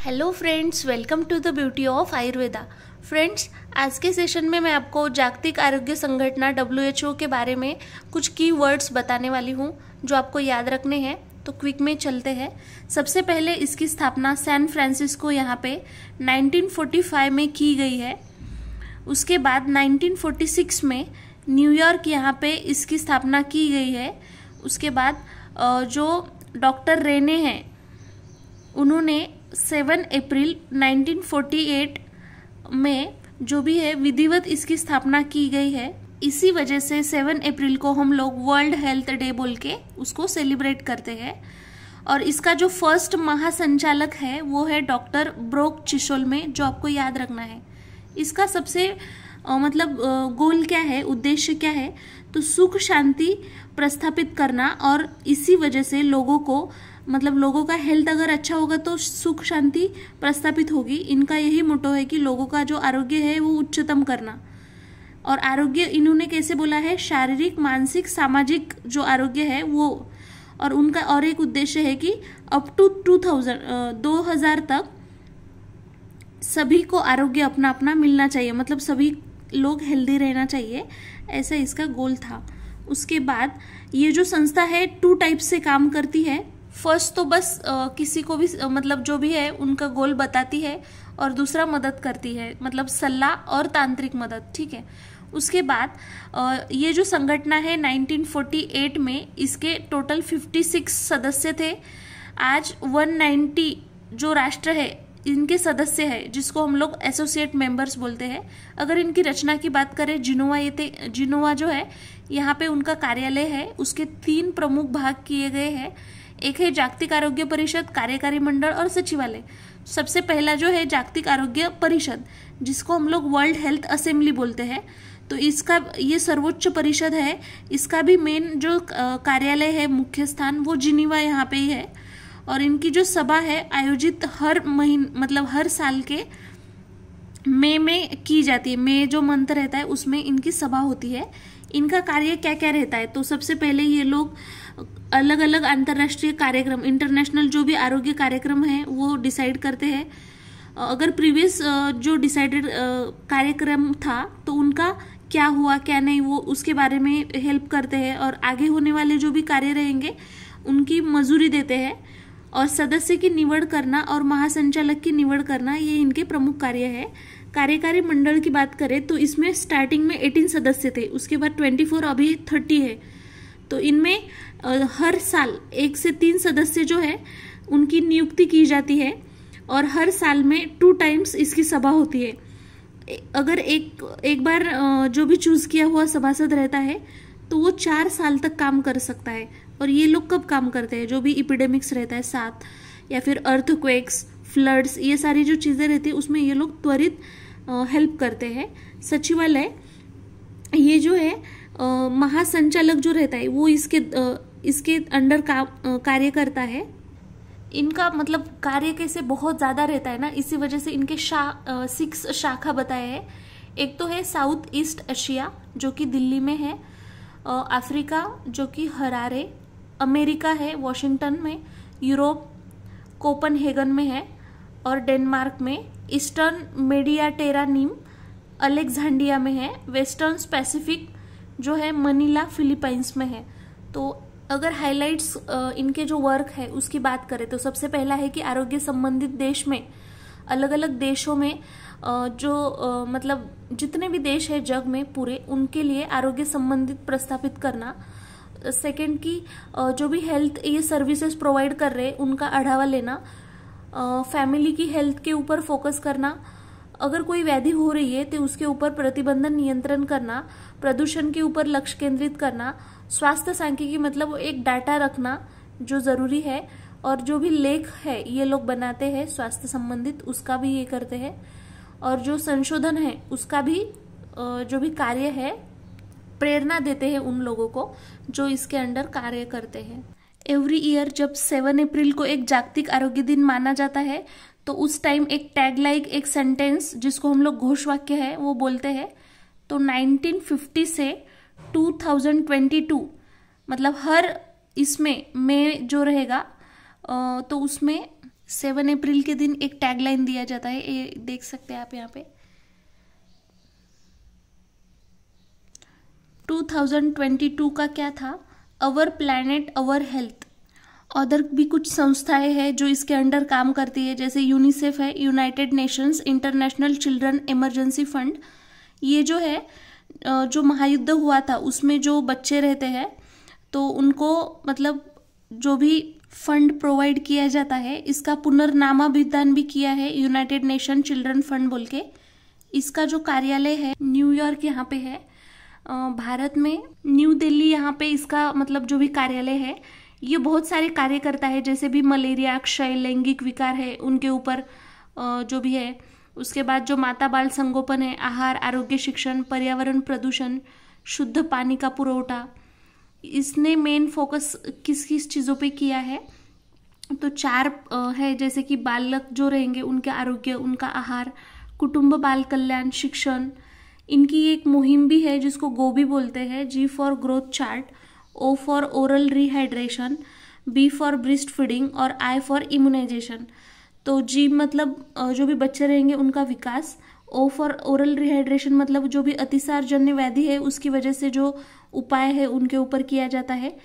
Hello friends, welcome to the beauty of Ayurveda. Friends, आज के session में मैं आपको जागतिक आरोग्य संगठन WHO के बारे में कुछ की वर्ड्स बताने वाली हूँ जो आपको याद रखने हैं। तो क्विक में चलते हैं। सबसे पहले इसकी स्थापना सैन फ्रांसिस्को यहाँ पे 1945 में की गई है। उसके बाद 1946 में न्यूयॉर्क यहाँ पे इसकी स्थापना की गई है। उसके बाद जो डॉक्टर रेने हैं उन्होंने 7 अप्रैल 1948 में जो भी है विधिवत इसकी स्थापना की गई है। इसी वजह से 7 अप्रैल को हम लोग वर्ल्ड हेल्थ डे बोल के उसको सेलिब्रेट करते हैं। और इसका जो फर्स्ट महासंचालक है वो है डॉक्टर ब्रोक चिशोल्मे, जो आपको याद रखना है। इसका सबसे गोल क्या है, उद्देश्य क्या है, तो सुख शांति प्रस्थापित करना। और इसी वजह से लोगों का हेल्थ अगर अच्छा होगा तो सुख शांति प्रस्थापित होगी। इनका यही मोटो है कि लोगों का जो आरोग्य है वो उच्चतम करना। और आरोग्य इन्होंने कैसे बोला है, शारीरिक, मानसिक, सामाजिक जो आरोग्य है वो। और उनका और एक उद्देश्य है कि अप टू 2000 तक सभी को आरोग्य अपना अपना मिलना चाहिए, मतलब सभी लोग हेल्दी रहना चाहिए, ऐसा इसका गोल था। उसके बाद ये जो संस्था है 2 टाइप से काम करती है। फर्स्ट तो बस किसी को भी जो भी है उनका गोल बताती है, और दूसरा मदद करती है, मतलब सलाह और तांत्रिक मदद, ठीक है। उसके बाद ये जो संगठन है 1948 में इसके टोटल 56 सदस्य थे। आज 190 जो राष्ट्र है इनके सदस्य है, जिसको हम लोग एसोसिएट मेंबर्स बोलते हैं। अगर इनकी रचना की बात करें, जिनोवा जो है यहाँ पे उनका कार्यालय है। उसके 3 प्रमुख भाग किए गए हैं। एक है जागतिक आरोग्य परिषद, कार्यकारी मंडल और सचिवालय। सबसे पहला जो है जागतिक आरोग्य परिषद, जिसको हम लोग वर्ल्ड हेल्थ असेंबली बोलते हैं। तो इसका ये सर्वोच्च परिषद है। इसका भी मेन जो कार्यालय है, मुख्य स्थान, वो जिनीवा यहाँ पे ही है। और इनकी जो सभा है आयोजित हर साल के मई में की जाती है। मई जो मंथ रहता है उसमें इनकी सभा होती है। इनका कार्य क्या क्या रहता है, तो सबसे पहले ये लोग अलग अलग अंतर्राष्ट्रीय कार्यक्रम, इंटरनेशनल जो भी आरोग्य कार्यक्रम है वो डिसाइड करते हैं। अगर प्रीवियस जो डिसाइडेड कार्यक्रम था तो उनका क्या हुआ क्या नहीं, वो उसके बारे में हेल्प करते हैं। और आगे होने वाले जो भी कार्य रहेंगे उनकी मंजूरी देते हैं। और सदस्य की निवड़ करना और महासंचालक की निवड़ करना, ये इनके प्रमुख कार्य है। कार्यकारी मंडल की बात करें तो इसमें स्टार्टिंग में 18 सदस्य थे, उसके बाद 24, अभी 30 है। तो इनमें हर साल 1 से 3 सदस्य जो है उनकी नियुक्ति की जाती है। और हर साल में 2 टाइम्स इसकी सभा होती है। अगर एक बार जो भी चूज किया हुआ सभासद रहता है तो वो 4 साल तक काम कर सकता है। और ये लोग कब काम करते हैं, जो भी इपिडेमिक्स रहता है साथ, या फिर अर्थक्वेक्स, फ्लड्स, ये सारी जो चीजें रहती है उसमें ये लोग त्वरित हेल्प करते हैं। सचिवालय ये जो है महासंचालक जो रहता है वो इसके अंडर कार्य करता है। इनका कार्य कैसे बहुत ज्यादा रहता है ना, इसी वजह से इनके 6 शाखा बताए हैं। एक तो है साउथ ईस्ट एशिया जो कि दिल्ली में है, अफ्रीका जो कि हरारे, अमेरिका है वॉशिंगटन में, यूरोप कोपनहेगन में है, और डेनमार्क में, ईस्टर्न मेडिटेरेनियन अलेक्जेंड्रिया में है, वेस्टर्न पैसिफिक जो है मनीला फिलीपाइंस में है। तो अगर हाइलाइट्स इनके जो वर्क है उसकी बात करें तो सबसे पहला है कि आरोग्य संबंधित देश में, अलग अलग देशों में जितने भी देश है जग में पूरे, उनके लिए आरोग्य संबंधित प्रस्थापित करना। सेकंड की जो भी हेल्थ ये सर्विसेज प्रोवाइड कर रहे हैं उनका आढावा लेना। फैमिली की हेल्थ के ऊपर फोकस करना। अगर कोई व्याधि हो रही है तो उसके ऊपर प्रतिबंधन नियंत्रण करना। प्रदूषण के ऊपर लक्ष्य केंद्रित करना। स्वास्थ्य सांख्यिकी एक डाटा रखना जो जरूरी है। और जो भी लेख है ये लोग बनाते हैं स्वास्थ्य संबंधित, उसका भी ये करते हैं। और जो संशोधन है उसका भी जो भी कार्य है प्रेरणा देते हैं उन लोगों को जो इसके अंडर कार्य करते हैं। एवरी ईयर जब 7 अप्रैल को एक जागतिक आरोग्य दिन माना जाता है तो उस टाइम एक टैग लाइक एक सेंटेंस जिसको हम लोग घोष वाक्य है वो बोलते हैं। तो 1950 से 2022 हर इसमें में जो रहेगा तो उसमें 7 अप्रैल के दिन एक टैगलाइन दिया जाता है, ये देख सकते हैं आप यहाँ पे। 2022 का क्या था? अवर प्लैनेट अवर हेल्थ। अदर भी कुछ संस्थाएं हैं जो इसके अंडर काम करती है, जैसे यूनिसेफ है, United Nations international children emergency fund. ये जो है, जो महायुद्ध हुआ था उसमें जो बच्चे रहते हैं तो उनको मतलब जो भी फंड प्रोवाइड किया जाता है, इसका पुनर्नामाभिधान भी किया है यूनाइटेड नेशन चिल्ड्रन फंड बोल के। इसका जो कार्यालय है न्यूयॉर्क यहाँ पे है, भारत में न्यू दिल्ली यहाँ पे इसका मतलब जो भी कार्यालय है। ये बहुत सारे कार्य करता है, जैसे भी मलेरिया, क्षय, लैंगिक विकार है उनके ऊपर जो भी है। उसके बाद जो माता बाल संगोपन है, आहार, आरोग्य, शिक्षण, पर्यावरण प्रदूषण, शुद्ध पानी का पुरवठा, इसने मेन फोकस किस किस चीज़ों पे किया है? तो 4 है, जैसे कि बालक जो रहेंगे उनके आरोग्य, उनका आहार, कुटुंब बाल कल्याण, शिक्षण। इनकी एक मुहिम भी है जिसको गो भी बोलते हैं, G for growth chart, O for oral rehydration, B for breast feeding और I फॉर इम्यूनाइजेशन। तो G मतलब जो भी बच्चे रहेंगे उनका विकास, O फॉर ओरल रिहाइड्रेशन मतलब जो भी अतिसार जन्य व्याधि है उसकी वजह से जो उपाय है उनके ऊपर किया जाता है।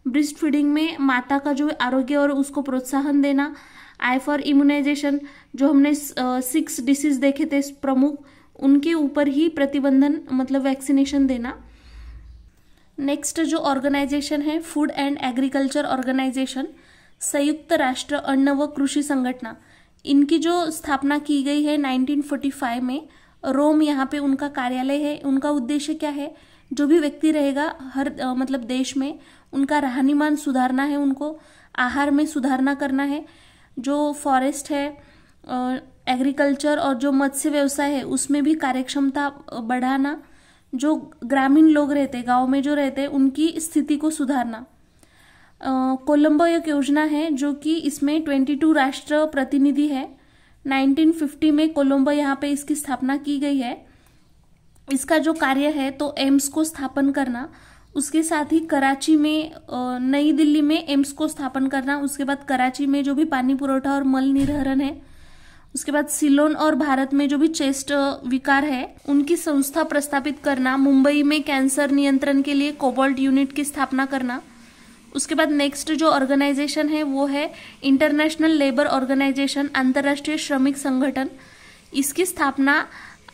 ब्रेस्ट फीडिंग में माता का जो आरोग्य और उसको प्रोत्साहन देना। I फॉर इम्यूनाइजेशन, जो हमने 6 डिसीज देखे थे प्रमुख, उनके ऊपर ही प्रतिबंधन मतलब वैक्सीनेशन देना। नेक्स्ट जो ऑर्गेनाइजेशन है फूड एंड एग्रीकल्चर ऑर्गेनाइजेशन, संयुक्त राष्ट्र अन्न व कृषि संगठन। इनकी जो स्थापना की गई है 1945 में, रोम यहाँ पे उनका कार्यालय है। उनका उद्देश्य क्या है? जो भी व्यक्ति रहेगा हर मतलब देश में, उनका रहनीमान सुधारना है, उनको आहार में सुधारना करना है। जो फॉरेस्ट है, एग्रीकल्चर और जो मत्स्य व्यवसाय है उसमें भी कार्यक्षमता बढ़ाना। जो ग्रामीण लोग रहते, गांव में जो रहते, उनकी स्थिति को सुधारना। कोलंबो एक योजना है जो कि इसमें 22 राष्ट्र प्रतिनिधि है। 1950 में कोलंबो यहाँ पे इसकी स्थापना की गई है। इसका जो कार्य है तो एम्स को स्थापन करना, उसके साथ ही कराची में, नई दिल्ली में एम्स को स्थापन करना। उसके बाद कराची में जो भी पानी पुरवठा और मल निर्हरण है, उसके बाद सिलोन और भारत में जो भी चेस्ट विकार है उनकी संस्था प्रस्थापित करना। मुंबई में कैंसर नियंत्रण के लिए कोबाल्ट यूनिट की स्थापना करना। उसके बाद नेक्स्ट जो ऑर्गेनाइजेशन है वो है इंटरनेशनल लेबर ऑर्गेनाइजेशन, अंतर्राष्ट्रीय श्रमिक संगठन। इसकी स्थापना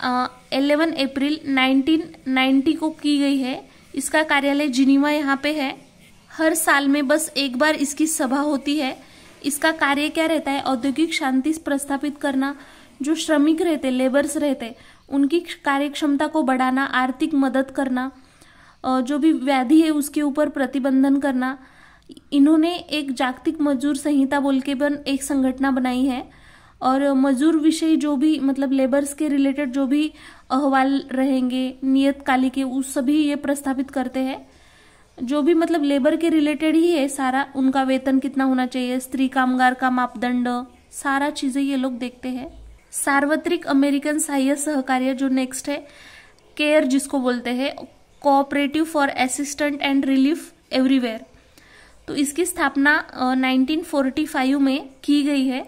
11 अप्रैल 1990 को की गई है। इसका कार्यालय जिनीवा यहाँ पे है। हर साल में बस एक बार इसकी सभा होती है। इसका कार्य क्या रहता है? औद्योगिक शांति प्रस्थापित करना, जो श्रमिक रहते, लेबर्स रहते, उनकी कार्यक्षमता को बढ़ाना, आर्थिक मदद करना, जो भी व्याधि है उसके ऊपर प्रतिबंधन करना। इन्होंने एक जागतिक मजदूर संहिता बोल के एक संगठना बनाई है और मजदूर विषय जो भी मतलब लेबर्स के रिलेटेड जो भी अहवाल रहेंगे नियत कालिके, उस सभी ये प्रस्तावित करते हैं। जो भी मतलब लेबर के रिलेटेड ही है सारा, उनका वेतन कितना होना चाहिए, स्त्री कामगार का मापदंड, सारा चीजें ये लोग देखते हैं। सार्वत्रिक अमेरिकन सहाय्य सहकार्य जो नेक्स्ट है, केयर जिसको बोलते हैं, cooperative for assistant and relief everywhere. तो इसकी स्थापना 1945 में की गई है।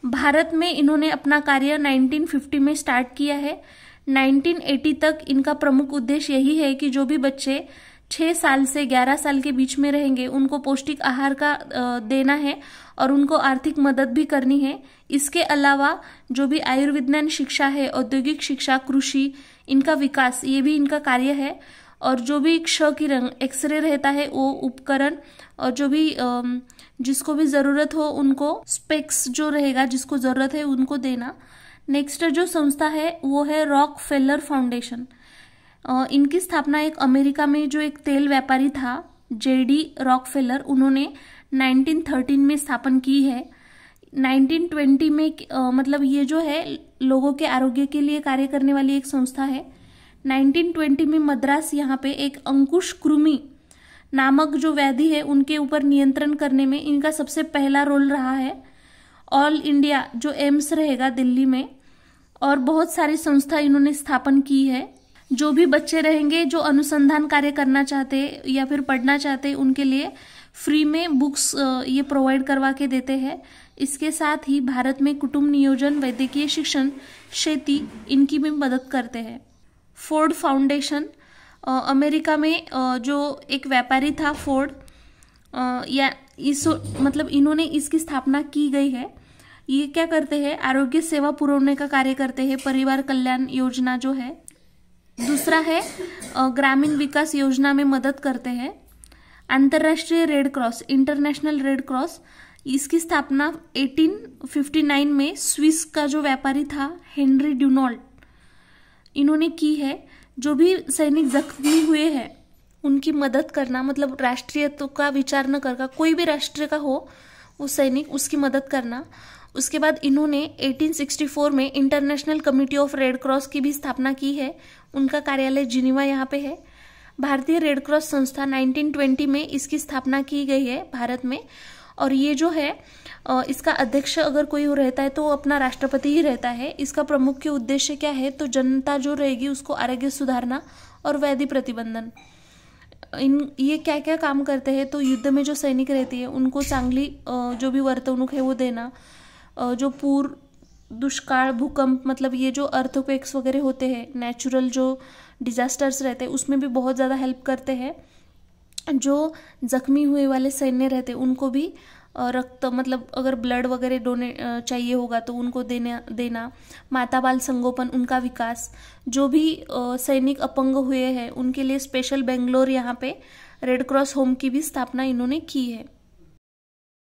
भारत में इन्होंने अपना कार्य 1950 में स्टार्ट किया है। 1980 तक इनका प्रमुख उद्देश्य यही है कि जो भी बच्चे 6 साल से 11 साल के बीच में रहेंगे उनको पौष्टिक आहार का देना है और उनको आर्थिक मदद भी करनी है। इसके अलावा जो भी आयुर्विज्ञान शिक्षा है, औद्योगिक शिक्षा, कृषि, इनका विकास, ये भी इनका कार्य है। और जो भी क्ष किरण, एक्सरे रहता है वो उपकरण, और जो भी जिसको भी जरूरत हो उनको स्पेक्स जो रहेगा जिसको जरूरत है उनको देना। नेक्स्ट जो संस्था है वो है रॉकफेलर फाउंडेशन। इनकी स्थापना एक अमेरिका में जो एक तेल व्यापारी था JD रॉकफेलर, उन्होंने 1913 में स्थापन की है। 1920 में मतलब ये जो है लोगों के आरोग्य के लिए कार्य करने वाली एक संस्था है। 1920 में मद्रास यहाँ पे एक अंकुश कृमि नामक जो व्याधि है उनके ऊपर नियंत्रण करने में इनका सबसे पहला रोल रहा है। ऑल इंडिया जो एम्स रहेगा दिल्ली में, और बहुत सारी संस्था इन्होंने स्थापन की है। जो भी बच्चे रहेंगे जो अनुसंधान कार्य करना चाहते या फिर पढ़ना चाहते, उनके लिए फ्री में बुक्स ये प्रोवाइड करवा के देते हैं। इसके साथ ही भारत में कुटुंब नियोजन, वैद्यकीय शिक्षण, शेती इनकी भी मदद करते हैं। फोर्ड फाउंडेशन अमेरिका में जो एक व्यापारी था फोर्ड, मतलब इन्होंने इसकी स्थापना की गई है। ये क्या करते हैं, आरोग्य सेवा पुरवने का कार्य करते हैं, परिवार कल्याण योजना जो है। दूसरा है ग्रामीण विकास योजना में मदद करते हैं। अंतर्राष्ट्रीय red cross, international red cross, इसकी स्थापना 1859 में स्विस का जो व्यापारी था हेनरी ड्यूनॉल्ट, इन्होंने की है। जो भी सैनिक जख्मी हुए हैं उनकी मदद करना, मतलब राष्ट्रीयत्व का विचार न करके कोई भी राष्ट्र का हो वो सैनिक, उसकी मदद करना। उसके बाद इन्होंने 1864 में international committee of red cross की भी स्थापना की है। उनका कार्यालय जिनीवा यहाँ पे है। भारतीय रेड क्रॉस संस्था 1920 में इसकी स्थापना की गई है भारत में। और ये जो है इसका अध्यक्ष अगर कोई रहता है तो वो अपना राष्ट्रपति ही रहता है। इसका प्रमुख उद्देश्य क्या है, तो जनता जो रहेगी उसको आरोग्य सुधारना और व्याधि प्रतिबंधन। ये क्या क्या काम करते हैं, तो युद्ध में जो सैनिक रहती है उनको चांगली जो भी वर्तवणूक है वो देना। जो पूर, दुष्काल, भूकंप, मतलब ये जो अर्थक्वेक्स वगैरह होते हैं, नेचुरल जो डिजास्टर्स रहते हैं उसमें भी बहुत ज़्यादा हेल्प करते हैं। जो जख्मी हुए वाले सैन्य रहते हैं उनको भी रक्त, मतलब अगर ब्लड वगैरह डोनेट चाहिए होगा तो उनको देना। माता बाल संगोपन, उनका विकास। जो भी सैनिक अपंग हुए हैं उनके लिए स्पेशल बेंगलोर यहाँ पे रेड क्रॉस होम की भी स्थापना इन्होंने की है।